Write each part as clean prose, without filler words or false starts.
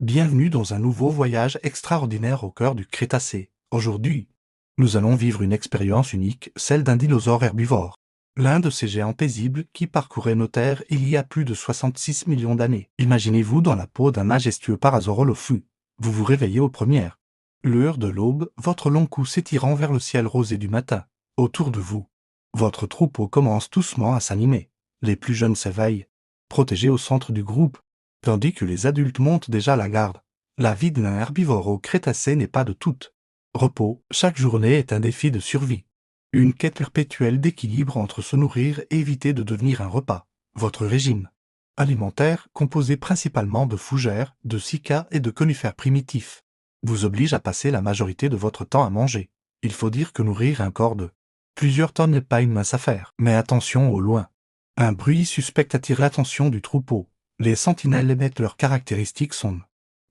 Bienvenue dans un nouveau voyage extraordinaire au cœur du Crétacé. Aujourd'hui, nous allons vivre une expérience unique, celle d'un dinosaure herbivore. L'un de ces géants paisibles qui parcouraient nos terres il y a plus de 66 millions d'années. Imaginez-vous dans la peau d'un majestueux parasaurolophus. Vous vous réveillez aux premières lueurs de l'aube, votre long cou s'étirant vers le ciel rosé du matin. Autour de vous, votre troupeau commence doucement à s'animer. Les plus jeunes s'éveillent, protégés au centre du groupe, tandis que les adultes montent déjà la garde. La vie d'un herbivore au Crétacé n'est pas de toute repos, chaque journée est un défi de survie. Une quête perpétuelle d'équilibre entre se nourrir et éviter de devenir un repas. Votre régime alimentaire, composé principalement de fougères, de cycas et de conifères primitifs, vous oblige à passer la majorité de votre temps à manger. Il faut dire que nourrir un corps de plusieurs tonnes n'est pas une mince affaire. Mais attention au loin. Un bruit suspect attire l'attention du troupeau. Les sentinelles émettent leurs caractéristiques sondes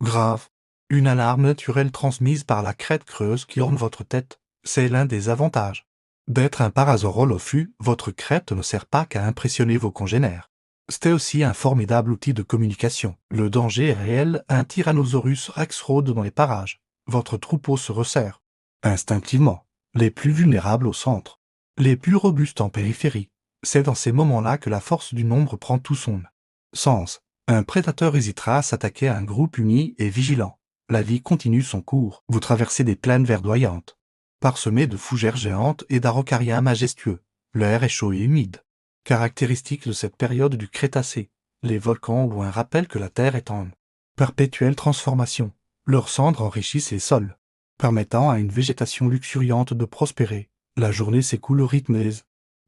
graves. Une alarme naturelle transmise par la crête creuse qui orne votre tête, c'est l'un des avantages d'être un parasaurolophus. Votre crête ne sert pas qu'à impressionner vos congénères. C'est aussi un formidable outil de communication. Le danger est réel, un Tyrannosaurus rex rôde dans les parages. Votre troupeau se resserre instinctivement. Les plus vulnérables au centre, les plus robustes en périphérie. C'est dans ces moments-là que la force du nombre prend tout son sens. Un prédateur hésitera à s'attaquer à un groupe uni et vigilant. La vie continue son cours. Vous traversez des plaines verdoyantes, parsemées de fougères géantes et d'araucariens majestueux. L'air est chaud et humide. Caractéristique de cette période du Crétacé, les volcans ont un rappel que la Terre est en perpétuelle transformation. Leurs cendres enrichissent les sols, permettant à une végétation luxuriante de prospérer. La journée s'écoule au rythme des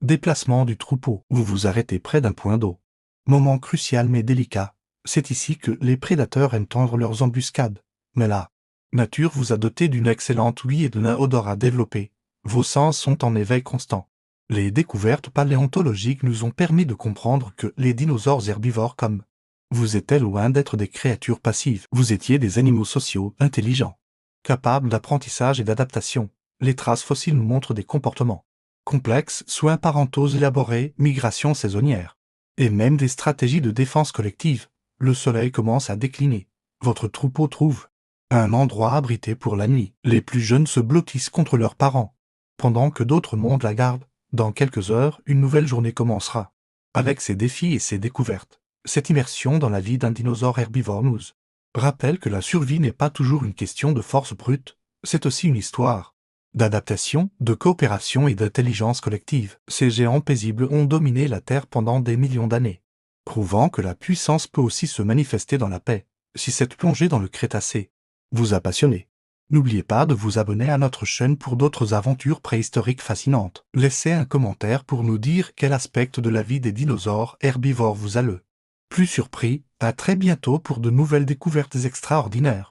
déplacements du troupeau. Vous vous arrêtez près d'un point d'eau. Moment crucial mais délicat. C'est ici que les prédateurs aiment tendre leurs embuscades. Mais la nature vous a doté d'une excellente ouïe et d'un odorat développé. Vos sens sont en éveil constant. Les découvertes paléontologiques nous ont permis de comprendre que les dinosaures herbivores comme vous étaient loin d'être des créatures passives. Vous étiez des animaux sociaux, intelligents, capables d'apprentissage et d'adaptation. Les traces fossiles nous montrent des comportements complexes, soins parentaux élaborés, migrations saisonnières, et même des stratégies de défense collective. Le soleil commence à décliner. Votre troupeau trouve un endroit abrité pour la nuit. Les plus jeunes se blottissent contre leurs parents, pendant que d'autres montent la garde. Dans quelques heures, une nouvelle journée commencera. Avec ses défis et ses découvertes, cette immersion dans la vie d'un dinosaure herbivore nous rappelle que la survie n'est pas toujours une question de force brute, c'est aussi une histoire d'adaptation, de coopération et d'intelligence collective. Ces géants paisibles ont dominé la Terre pendant des millions d'années, prouvant que la puissance peut aussi se manifester dans la paix. Si cette plongée dans le Crétacé vous a passionné, n'oubliez pas de vous abonner à notre chaîne pour d'autres aventures préhistoriques fascinantes. Laissez un commentaire pour nous dire quel aspect de la vie des dinosaures herbivores vous a le plus surpris. À très bientôt pour de nouvelles découvertes extraordinaires.